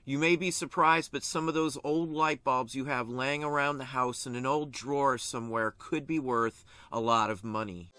You may be surprised, but some of those old light bulbs you have laying around the house in an old drawer somewhere could be worth a lot of money.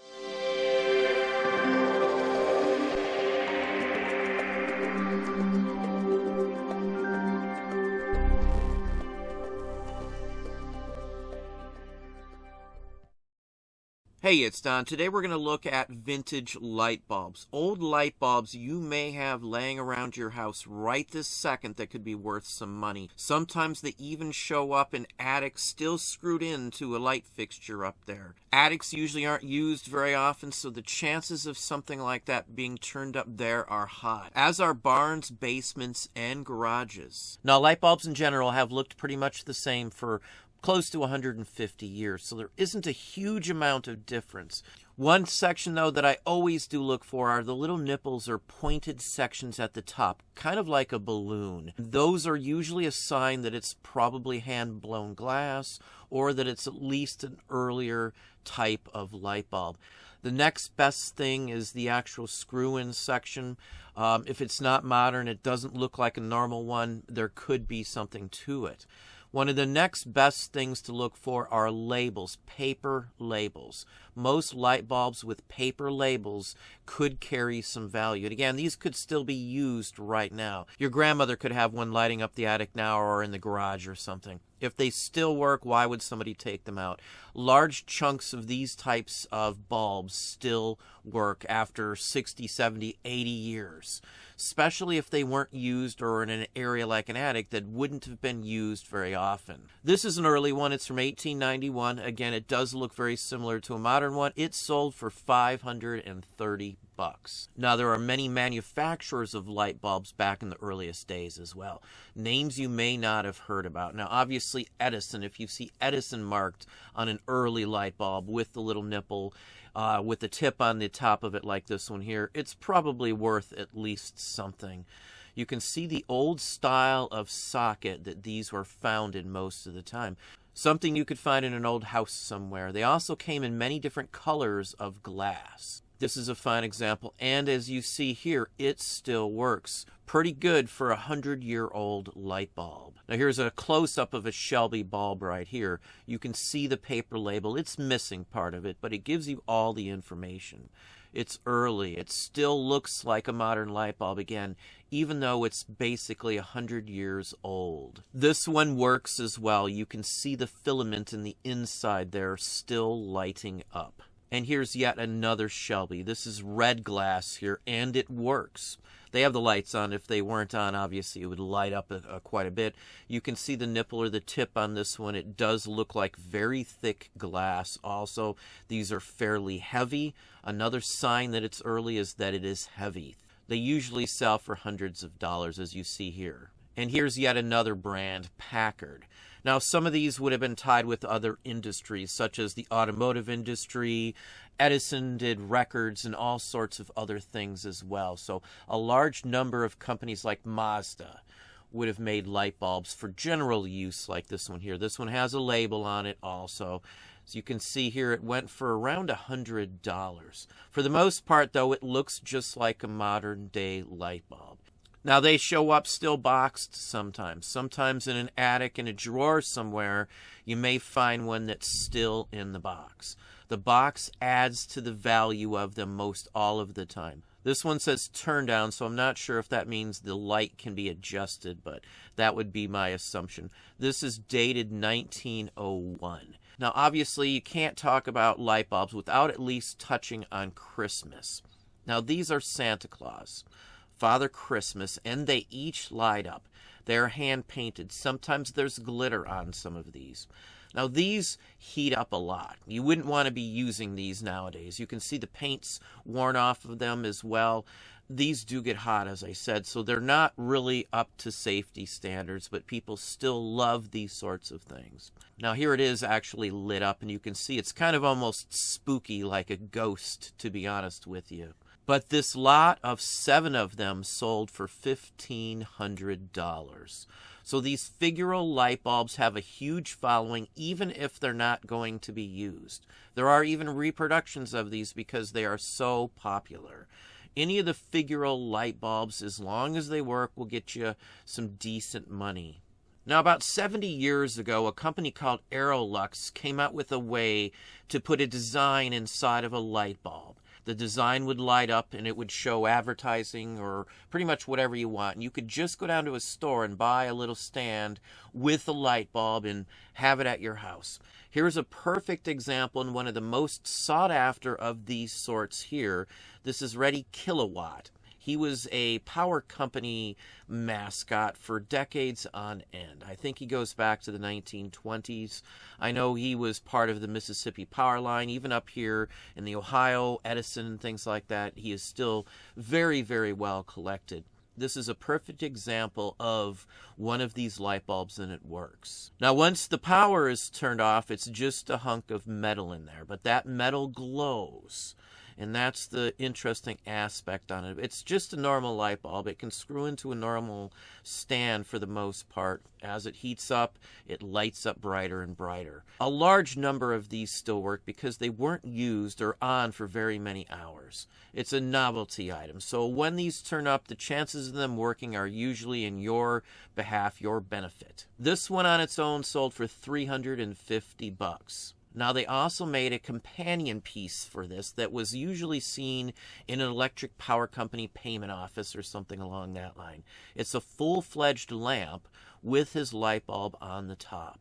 Hey, it's Don. Today we're going to look at vintage light bulbs. Old light bulbs you may have laying around your house right this second that could be worth some money. Sometimes they even show up in attics still screwed into a light fixture up there. Attics usually aren't used very often, so the chances of something like that being turned up there are high, as are barns, basements, and garages. Now, light bulbs in general have looked pretty much the same for close to 150 years, so there isn't a huge amount of difference. One section, though, that I always do look for are the little nipples or pointed sections at the top, kind of like a balloon. Those are usually a sign that it's probably hand-blown glass, or that it's at least an earlier type of light bulb. The next best thing is the actual screw-in section. If it's not modern, it doesn't look like a normal one, there could be something to it. One of the next best things to look for are labels, paper labels. Most light bulbs with paper labels could carry some value. And again, these could still be used right now. Your grandmother could have one lighting up the attic now or in the garage or something. If they still work, why would somebody take them out? Large chunks of these types of bulbs still work after 60, 70, 80 years, especially if they weren't used or in an area like an attic that wouldn't have been used very often. This is an early one. It's from 1891. Again, it does look very similar to a modern one. It sold for $530. Now, there are many manufacturers of light bulbs back in the earliest days as well. Names you may not have heard about. Now, obviously, Edison, if you see Edison marked on an early light bulb with the little nipple, with the tip on the top of it like this one here, it's probably worth at least something. You can see the old style of socket that these were found in most of the time. Something you could find in an old house somewhere. They also came in many different colors of glass. This is a fine example, and as you see here, it still works. Pretty good for a 100-year-old light bulb. Now here's a close-up of a Shelby bulb right here. You can see the paper label. It's missing part of it, but it gives you all the information. It's early. It still looks like a modern light bulb again, even though it's basically 100 years old. This one works as well. You can see the filament in the inside there still lighting up. And here's yet another Shelby. This is red glass here, and it works. They have the lights on. If they weren't on, obviously it would light up quite a bit. You can see the nipple or the tip on this one. It does look like very thick glass also. These are fairly heavy. Another sign that it's early is that it is heavy. They usually sell for hundreds of dollars, as you see here. And here's yet another brand, Packard. Now, some of these would have been tied with other industries, such as the automotive industry. Edison did records and all sorts of other things as well. So a large number of companies like Mazda would have made light bulbs for general use like this one here. This one has a label on it also. So you can see here it went for around $100. For the most part, though, it looks just like a modern-day light bulb. Now, they show up still boxed sometimes. Sometimes in an attic, in a drawer somewhere, you may find one that's still in the box. The box adds to the value of them most all of the time. This one says turn down, so I'm not sure if that means the light can be adjusted, but that would be my assumption. This is dated 1901. Now, obviously, you can't talk about light bulbs without at least touching on Christmas. Now, these are Santa Claus, Father Christmas, and they each light up. They're hand-painted. Sometimes there's glitter on some of these. Now, these heat up a lot. You wouldn't want to be using these nowadays. You can see the paint's worn off of them as well. These do get hot, as I said, so they're not really up to safety standards, but people still love these sorts of things. Now, here it is actually lit up, and you can see it's kind of almost spooky, like a ghost, to be honest with you. But this lot of 7 of them sold for $1,500. So these figural light bulbs have a huge following, even if they're not going to be used. There are even reproductions of these because they are so popular. Any of the figural light bulbs, as long as they work, will get you some decent money. Now, about 70 years ago, a company called Aerolux came out with a way to put a design inside of a light bulb. The design would light up and it would show advertising or pretty much whatever you want. And you could just go down to a store and buy a little stand with a light bulb and have it at your house. Here's a perfect example and one of the most sought after of these sorts here. This is Ready Kilowatt. He was a power company mascot for decades on end. I think he goes back to the 1920s. I know he was part of the Mississippi Power Line, even up here in the Ohio, Edison, and things like that. He is still very, very well collected. This is a perfect example of one of these light bulbs, and it works. Now, once the power is turned off, it's just a hunk of metal in there, but that metal glows. And that's the interesting aspect on it. It's just a normal light bulb. It can screw into a normal stand for the most part. As it heats up, it lights up brighter and brighter. A large number of these still work because they weren't used or on for very many hours. It's a novelty item. So when these turn up, the chances of them working are usually in your behalf, your benefit. This one on its own sold for $350. Now, they also made a companion piece for this that was usually seen in an electric power company payment office or something along that line. It's a full-fledged lamp with his light bulb on the top.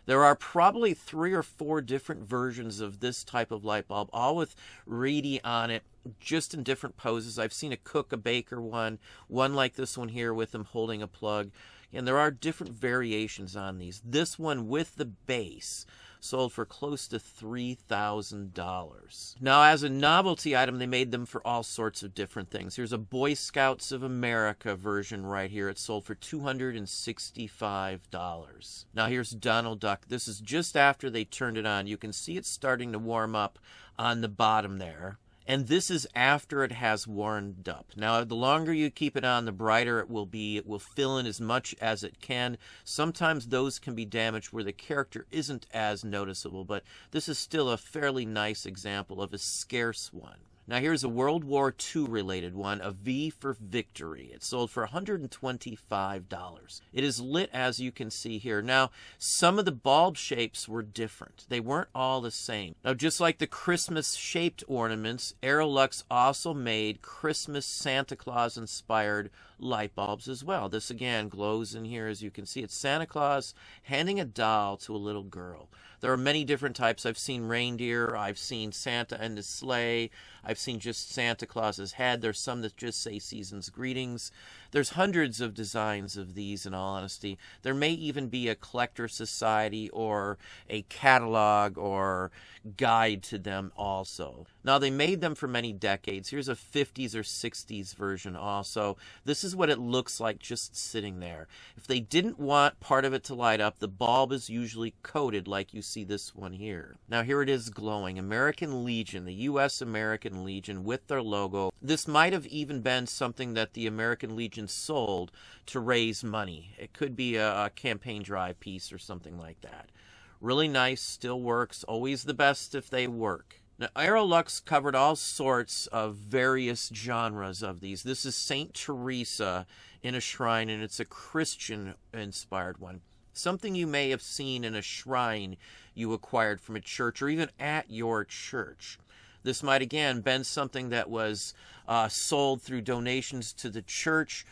There are probably 3 or 4 different versions of this type of light bulb, all with Reedy on it, just in different poses. I've seen a cook, a baker one like this one here with him holding a plug. And there are different variations on these. This one with the base sold for close to $3,000. Now, as a novelty item, they made them for all sorts of different things. Here's a Boy Scouts of America version right here. It sold for $265. Now, here's Donald Duck. This is just after they turned it on. You can see it's starting to warm up on the bottom there. And this is after it has warmed up. Now, the longer you keep it on, the brighter it will be. It will fill in as much as it can. Sometimes those can be damaged where the character isn't as noticeable, but this is still a fairly nice example of a scarce one. Now, here's a World War II related one, a V for Victory. It sold for $125. It is lit, as you can see here. Now, some of the bulb shapes were different. They weren't all the same. Now, just like the Christmas-shaped ornaments, Aerolux also made Christmas Santa Claus-inspired light bulbs as well. This, again, glows in here, as you can see. It's Santa Claus handing a doll to a little girl. There are many different types. I've seen reindeer. I've seen Santa and his sleigh. I've seen just Santa Claus's head. There's some that just say Season's Greetings. There's hundreds of designs of these, in all honesty. There may even be a collector society or a catalog or guide to them also. Now, they made them for many decades. Here's a 50s or 60s version also. This is what it looks like just sitting there. If they didn't want part of it to light up, the bulb is usually coated like you see this one here. Now, here it is glowing. American Legion, the U.S. American Legion with their logo. This might have even been something that the American Legion sold to raise money. It could be a campaign drive piece or something like that. Really nice, still works, always the best if they work. Now, Aerolux covered all sorts of various genres of these. This is Saint Teresa in a shrine, and it's a Christian-inspired one. Something you may have seen in a shrine you acquired from a church or even at your church. This might, again, been something that was sold through donations to the church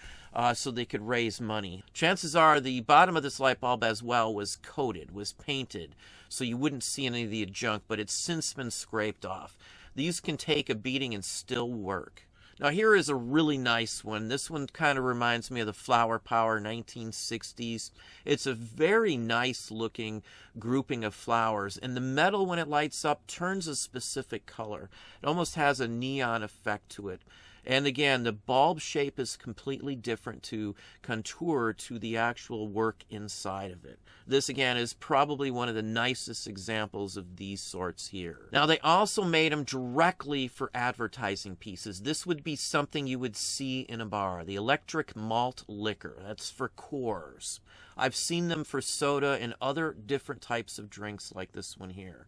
so they could raise money. Chances are the bottom of this light bulb as well was coated, was painted, so you wouldn't see any of the junk, but it's since been scraped off. These can take a beating and still work. Now, here is a really nice one. This one kind of reminds me of the Flower Power 1960s. It's a very nice looking grouping of flowers, and the metal, when it lights up, turns a specific color. It almost has a neon effect to it. And again, the bulb shape is completely different to contour to the actual work inside of it. This, again, is probably one of the nicest examples of these sorts here. Now, they also made them directly for advertising pieces. This would be something you would see in a bar. The electric malt liquor. That's for Coors. I've seen them for soda and other different types of drinks like this one here.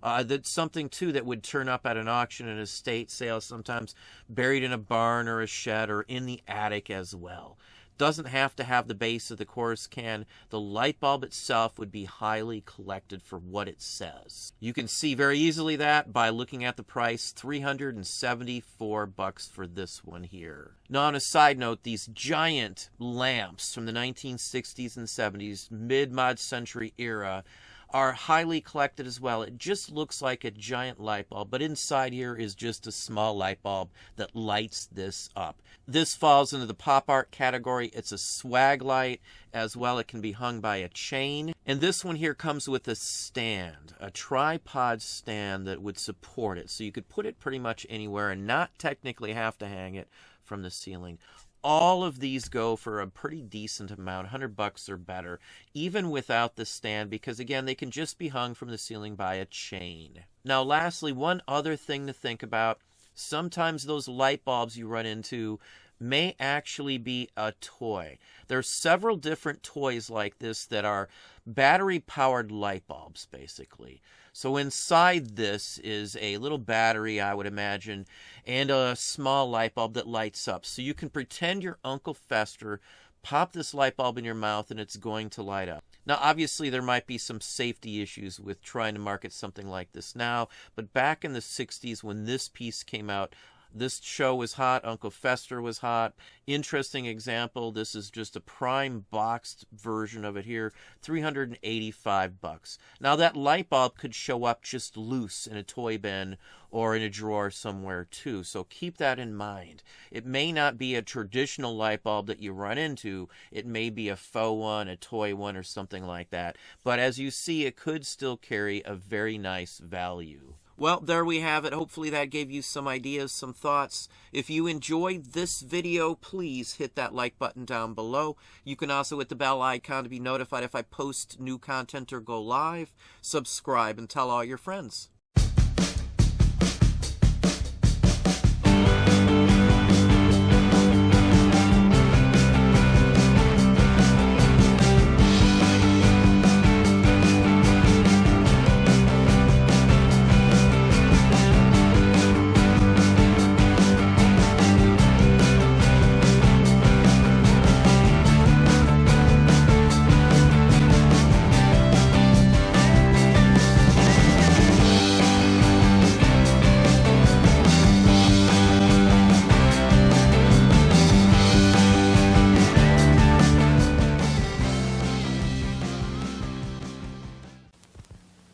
That's something, too, that would turn up at an auction and estate sale, sometimes buried in a barn or a shed or in the attic as well. Doesn't have to have the base of the chorus can. The light bulb itself would be highly collected for what it says. You can see very easily that by looking at the price, $374 for this one here. Now, on a side note, these giant lamps from the 1960s and 70s, mid-mod century era, are highly collected as well. It just looks like a giant light bulb, but inside here is just a small light bulb that lights this up. This falls into the pop art category. It's a swag light as well. It can be hung by a chain. And this one here comes with a stand, a tripod stand that would support it. So you could put it pretty much anywhere and not technically have to hang it from the ceiling. All of these go for a pretty decent amount, $100 or better, even without the stand, because again, they can just be hung from the ceiling by a chain. Now, lastly, one other thing to think about, sometimes those light bulbs you run into may actually be a toy. There are several different toys like this that are battery-powered light bulbs, basically. So inside this is a little battery, I would imagine, and a small light bulb that lights up. So you can pretend you're Uncle Fester, pop this light bulb in your mouth, and it's going to light up. Now, obviously, there might be some safety issues with trying to market something like this now, but back in the 60s when this piece came out, this show was hot. Uncle Fester was hot. Interesting example. This is just a prime boxed version of it here. $385. Now that light bulb could show up just loose in a toy bin or in a drawer somewhere too. So keep that in mind. It may not be a traditional light bulb that you run into. It may be a faux one, a toy one, or something like that. But as you see, it could still carry a very nice value. Well, there we have it. Hopefully that gave you some ideas, some thoughts. If you enjoyed this video, please hit that like button down below. You can also hit the bell icon to be notified if I post new content or go live. Subscribe and tell all your friends.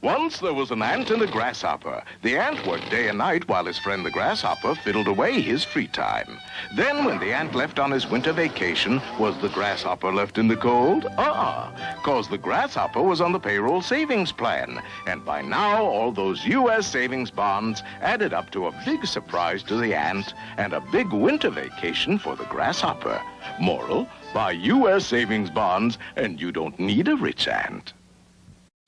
Once there was an ant and a grasshopper. The ant worked day and night while his friend the grasshopper fiddled away his free time. Then when the ant left on his winter vacation, was the grasshopper left in the cold? 'Cause the grasshopper was on the payroll savings plan. And by now, all those U.S. savings bonds added up to a big surprise to the ant and a big winter vacation for the grasshopper. Moral, buy U.S. savings bonds and you don't need a rich ant.